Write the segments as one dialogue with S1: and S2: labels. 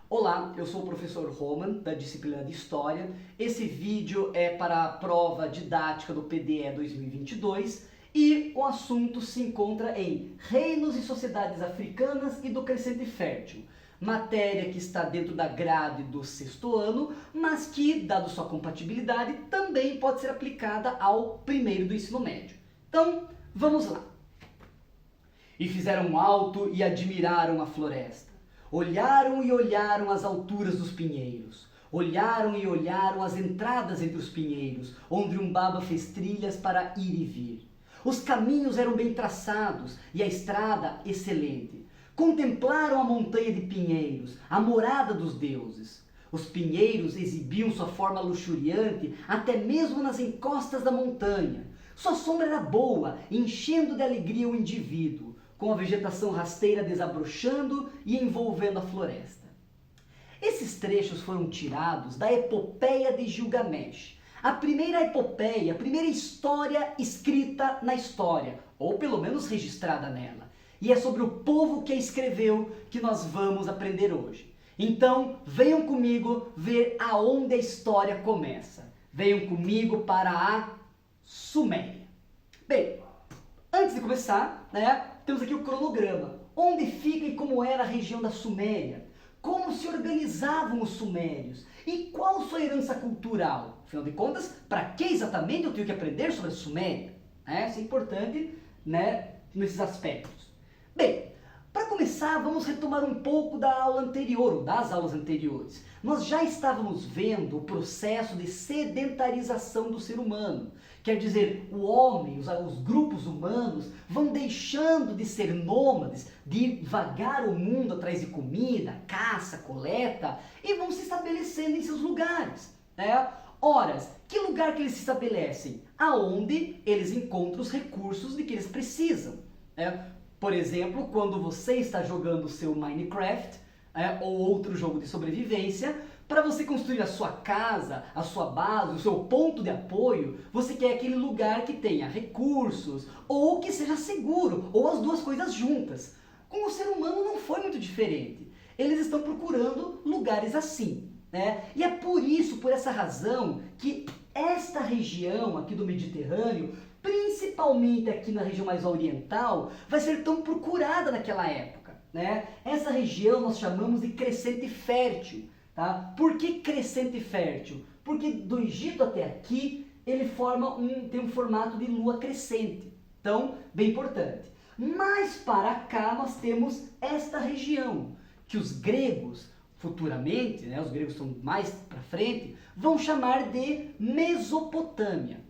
S1: Olá, eu sou o professor Roman, da disciplina de História. Esse vídeo é para a prova didática do PDE 2022 e o assunto se encontra em Reinos e Sociedades Africanas e do Crescente Fértil. Matéria que está dentro da grade do sexto ano, mas que, dado sua compatibilidade, também pode ser aplicada ao primeiro do ensino médio. Então, vamos lá. E fizeram alto e admiraram a floresta. Olharam e olharam as alturas dos pinheiros. Olharam e olharam as entradas entre os pinheiros, onde Umbaba fez trilhas para ir e vir. Os caminhos eram bem traçados e a estrada excelente. Contemplaram a montanha de pinheiros, a morada dos deuses. Os pinheiros exibiam sua forma luxuriante até mesmo nas encostas da montanha. Sua sombra era boa, enchendo de alegria o indivíduo, com a vegetação rasteira desabrochando e envolvendo a floresta. Esses trechos foram tirados da Epopeia de Gilgamesh, a primeira epopeia, a primeira história escrita na história, ou pelo menos registrada nela. E é sobre o povo que a escreveu que nós vamos aprender hoje. Então, venham comigo ver aonde a história começa. Venham comigo para a Suméria. Bem, antes de começar, temos aqui o cronograma. Onde fica e como era a região da Suméria? Como se organizavam os sumérios? E qual sua herança cultural? Afinal de contas, para que exatamente eu tenho que aprender sobre a Suméria? Isso é importante, nesses aspectos. Bem, para começar, vamos retomar um pouco da aula anterior, ou das aulas anteriores. Nós já estávamos vendo o processo de sedentarização do ser humano. Quer dizer, o homem, os grupos humanos vão deixando de ser nômades, de vagar o mundo atrás de comida, caça, coleta, e vão se estabelecendo em seus lugares. Ora, que lugar que eles se estabelecem? Aonde eles encontram os recursos de que eles precisam. Por exemplo, quando você está jogando o seu Minecraft, ou outro jogo de sobrevivência, para você construir a sua casa, a sua base, o seu ponto de apoio, você quer aquele lugar que tenha recursos, ou que seja seguro, ou as duas coisas juntas. Com o ser humano não foi muito diferente. Eles estão procurando lugares assim. E é por isso, por essa razão, que esta região aqui do Mediterrâneo, principalmente aqui na região mais oriental, vai ser tão procurada naquela época. Essa região nós chamamos de Crescente Fértil. Por que Crescente Fértil? Porque do Egito até aqui ele tem um formato de lua crescente. Então, bem importante. Mas para cá nós temos esta região, que os gregos, futuramente, os gregos estão mais para frente, vão chamar de Mesopotâmia.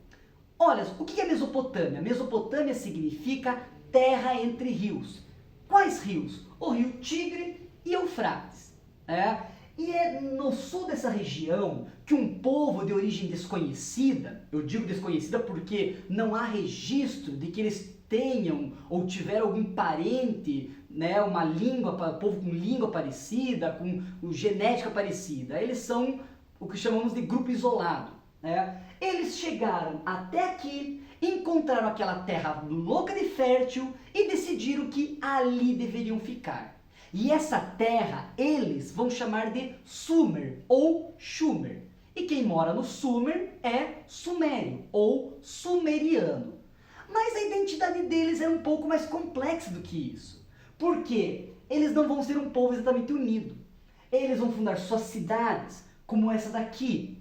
S1: Olha, o que é Mesopotâmia? Mesopotâmia significa terra entre rios. Quais rios? O rio Tigre e Eufrates. E é no sul dessa região que um povo de origem desconhecida, eu digo desconhecida porque não há registro de que eles tenham ou tiveram algum parente, uma língua, povo com língua parecida, com genética parecida. Eles são o que chamamos de grupo isolado. Eles chegaram até aqui, encontraram aquela terra louca de fértil e decidiram que ali deveriam ficar. E essa terra eles vão chamar de Sumer ou Shumer. E quem mora no Sumer é sumério ou sumeriano. Mas a identidade deles é um pouco mais complexa do que isso. Porque eles não vão ser um povo exatamente unido. Eles vão fundar suas cidades, como essa daqui.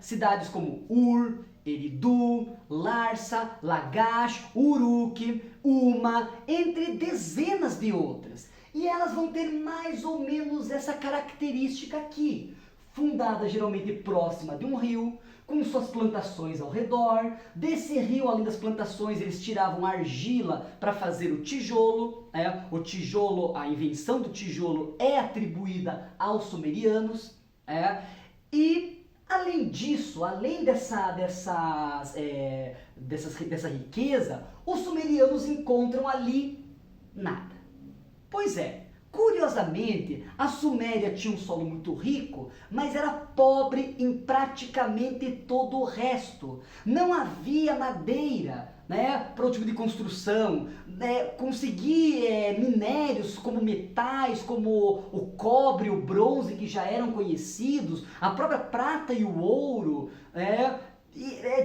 S1: Cidades como Ur, Eridu, Larsa, Lagash, Uruk, Uma, entre dezenas de outras. E elas vão ter mais ou menos essa característica aqui. Fundada geralmente próxima de um rio, com suas plantações ao redor. Desse rio, além das plantações, eles tiravam argila para fazer o tijolo. O tijolo, a invenção do tijolo é atribuída aos sumerianos. E além disso, além dessa riqueza, os sumerianos encontram ali nada. Pois é, Curiosamente, a Suméria tinha um solo muito rico, mas era pobre em praticamente todo o resto. Não havia madeira, né, para o tipo de construção, né, conseguir minérios como metais, como o cobre, o bronze, que já eram conhecidos, a própria prata e o ouro,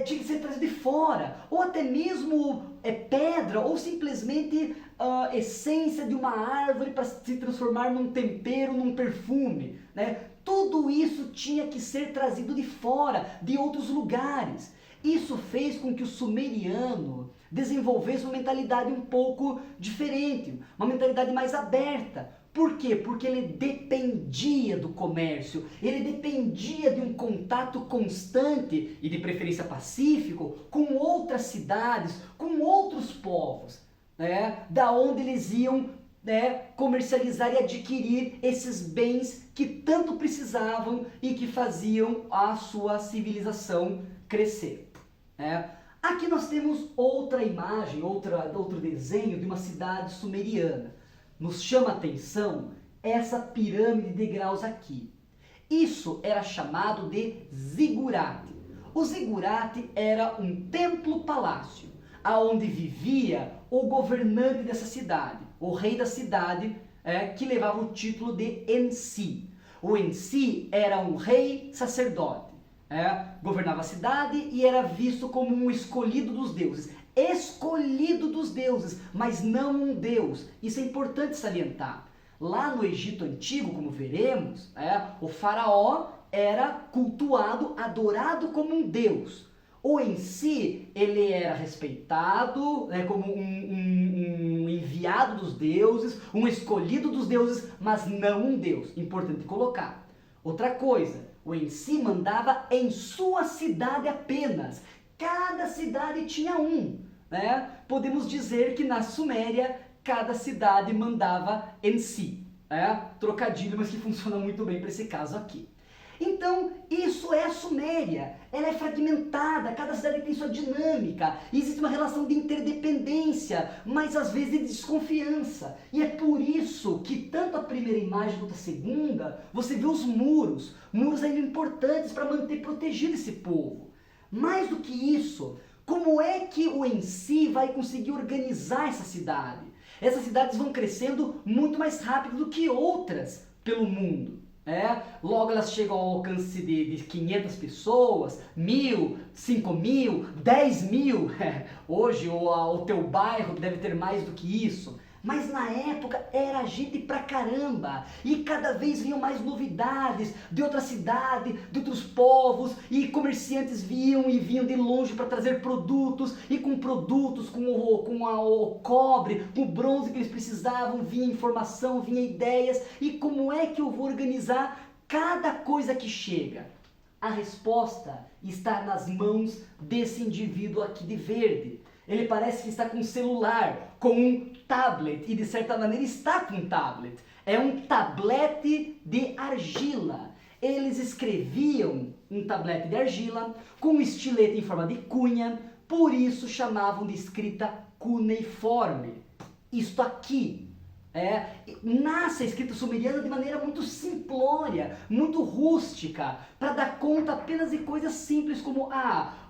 S1: tinha que ser trazido de fora, ou até mesmo pedra, ou simplesmente essência de uma árvore para se transformar num tempero, num perfume, né? Tudo isso tinha que ser trazido de fora, de outros lugares. Isso fez com que o sumeriano desenvolvesse uma mentalidade um pouco diferente, uma mentalidade mais aberta. Por quê? Porque ele dependia do comércio, ele dependia de um contato constante e de preferência pacífico com outras cidades, com outros povos, né? Da onde eles iam, né, comercializar e adquirir esses bens que tanto precisavam e que faziam a sua civilização crescer, né? Aqui nós temos outra imagem, outro desenho de uma cidade sumeriana. Nos chama a atenção essa pirâmide de degraus aqui. Isso era chamado de zigurate. O zigurate era um templo-palácio, aonde vivia o governante dessa cidade, o rei da cidade, que levava o título de Ensi. O Ensi era um rei sacerdote, governava a cidade e era visto como um escolhido dos deuses. Escolhido dos deuses, mas não um deus. Isso é importante salientar. Lá no Egito Antigo, como veremos, o faraó era cultuado, adorado como um deus. O Ensi, ele era respeitado, como um enviado dos deuses, um escolhido dos deuses, mas não um deus. Importante colocar. Outra coisa, o Ensi mandava em sua cidade apenas. Cada cidade tinha um, né? Podemos dizer que na Suméria, cada cidade mandava em si. Trocadilho, mas que funciona muito bem para esse caso aqui. Então, isso é a Suméria. Ela é fragmentada, cada cidade tem sua dinâmica, existe uma relação de interdependência, mas às vezes de desconfiança. E é por isso que tanto a primeira imagem quanto a segunda, você vê os muros. Muros ainda importantes para manter protegido esse povo. Mais do que isso, como é que o Ensi vai conseguir organizar essa cidade? Essas cidades vão crescendo muito mais rápido do que outras pelo mundo. Logo elas chegam ao alcance de 500 pessoas, 1.000, 5.000, 10.000. Hoje o teu bairro deve ter mais do que isso. Mas na época era gente pra caramba, e cada vez vinham mais novidades de outra cidade, de outros povos, e comerciantes vinham de longe para trazer produtos, e com produtos, com o cobre, com o bronze que eles precisavam, vinha informação, vinha ideias. E como é que eu vou organizar cada coisa que chega? A resposta está nas mãos desse indivíduo aqui de verde. Ele parece que está com um celular, com um tablet, e de certa maneira está com um tablet. É um tablete de argila. Eles escreviam um tablete de argila com um estilete em forma de cunha, por isso chamavam de escrita cuneiforme. Isto aqui nasce a escrita sumeriana de maneira muito simplória, muito rústica, para dar conta apenas de coisas simples como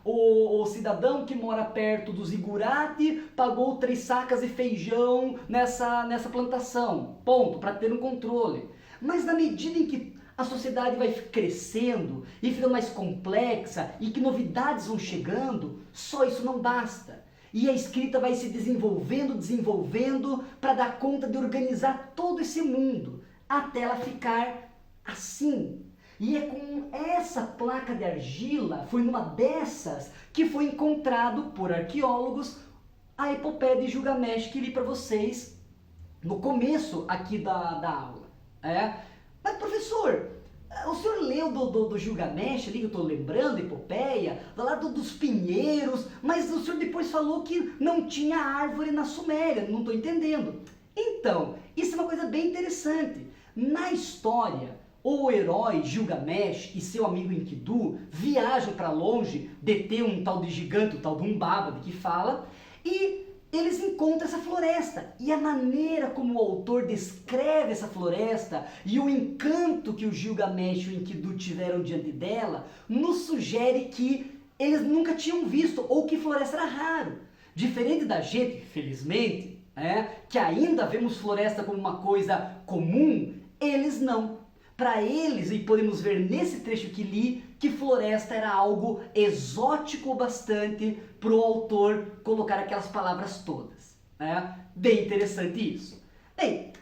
S1: o cidadão que mora perto do zigurate pagou 3 sacas de feijão nessa plantação, ponto, para ter um controle. Mas na medida em que a sociedade vai crescendo e ficando mais complexa e que novidades vão chegando, só isso não basta. E a escrita vai se desenvolvendo para dar conta de organizar todo esse mundo, até ela ficar assim. E é com essa placa de argila, foi numa dessas, que foi encontrado por arqueólogos a epopeia de Gilgamesh, que li para vocês no começo aqui da aula. Mas professor, o senhor leu do Gilgamesh ali, que eu estou lembrando, epopeia, lá dos pinheiros, mas o senhor depois falou que não tinha árvore na Suméria, não estou entendendo. Então, isso é uma coisa bem interessante. Na história, o herói Gilgamesh e seu amigo Enkidu viajam para longe, detêm um tal de gigante, o tal de Umbaba, de que fala, e eles encontram essa floresta. E a maneira como o autor descreve essa floresta e o encanto que o Gilgamesh e o Enkidu tiveram diante dela, nos sugere que eles nunca tinham visto ou que floresta era raro. Diferente da gente, felizmente, que ainda vemos floresta como uma coisa comum, eles não. Para eles, e podemos ver nesse trecho que li, que floresta era algo exótico bastante para o autor colocar aquelas palavras todas. Bem interessante isso. Bem,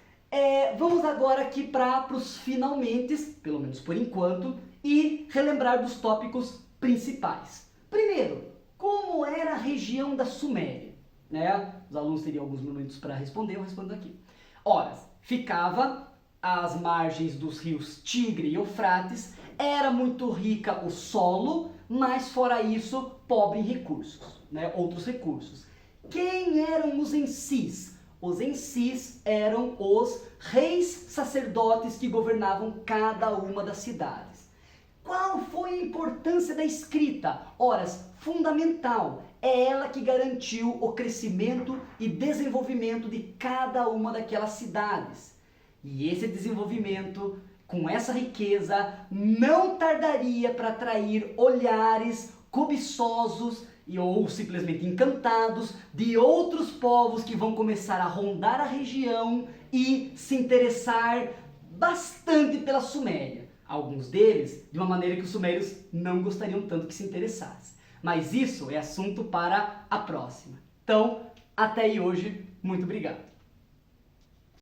S1: vamos agora aqui para os finalmente, pelo menos por enquanto, e relembrar dos tópicos principais. Primeiro, como era a região da Suméria? Os alunos teriam alguns momentos para responder, eu respondo aqui. Ora, ficava às margens dos rios Tigre e Eufrates, era muito rica o solo, mas fora isso, pobre em recursos, outros recursos. Quem eram os ensis? Os ensis eram os reis sacerdotes que governavam cada uma das cidades. Qual foi a importância da escrita? Ora, fundamental. É ela que garantiu o crescimento e desenvolvimento de cada uma daquelas cidades. E esse desenvolvimento, com essa riqueza, não tardaria para atrair olhares cobiçosos ou simplesmente encantados de outros povos que vão começar a rondar a região e se interessar bastante pela Suméria. Alguns deles, de uma maneira que os sumérios não gostariam tanto que se interessassem. Mas isso é assunto para a próxima. Então, até aí hoje, muito obrigado.